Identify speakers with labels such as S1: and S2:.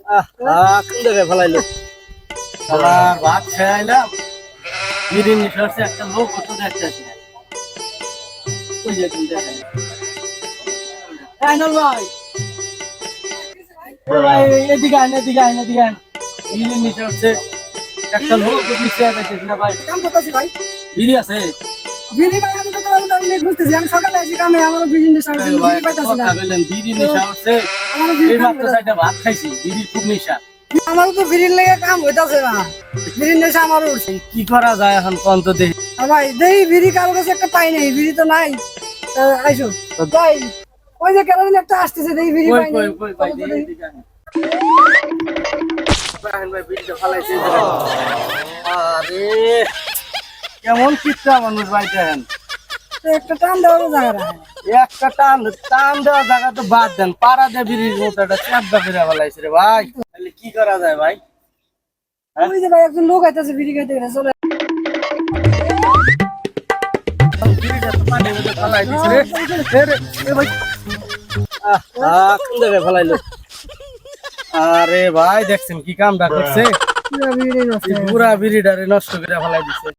S1: সুন্দর ফেলাইলো আমার ভাত খাইলাম বিরিয়ানি নিয়ে একটা লোক কত দেখতেছি ওই যে তুমি দেখেন আইনল ভাই ও ভাই এদিকে আইন বিরিয়ানি নিয়ে একটা লোক নিচে দেখতেছি না ভাই
S2: কাম করতেছি ভাই।
S1: বিড়ি আছে
S2: বিড়ি ভাই আমি তো নেট বুঝতেছি, আমি সকালে আছি কামে, আমারও বিরিয়ানি সার্ভিস বিড়ি পাইতাছি না।
S1: বিড়ি নেশা হচ্ছে
S2: আমারও বিড়ি
S1: এই
S2: খাম
S1: মাত্র চারটা ভাত খাইছি বিড়ি খুব নেশা
S2: আমারও তো বিড়ির লেগে কাম হইতাছে না, বিড়ির নেশা আমারও উঠছে।
S1: কি করা যায় এখন কোন তো দেখি
S2: আর ভাই দেই বিড়ি কারো কাছে একটা পাই নাই, বিড়ি তো নাই। আইসো ভাই, ওই যে কেন একটা আসতেছে দেই বিড়ি পাই নাই।
S1: ভাই বিড়িটা ফালাইছে আরে কেমন কিচ্ছা মানুষ ভাই দেখেন
S2: একটা টান দেওয়ার জায়গা না।
S1: একটা টান দেওয়া জায়গা তো বাদ দেন পাড়া দিয়ে বিড়ির মতো একটা চাপটা ফিরে ফেলাইছে রে ভাই তাহলে কি করা যায় ভাই
S2: ওই যে ভাই একজন লোক আইতাছে বিড়ি খাইতে গেছে, চলে
S1: বিড়িটা তো পানির মধ্যে ফেলাই দিছে রে এ ভাই সুন্দর ফেলাইলো আরে ভাই দেখছেন কি কামটা করছে
S2: বিড়ি নষ্ট।
S1: পুরা বিড়িটারে নষ্ট করে ফেলাই দিছে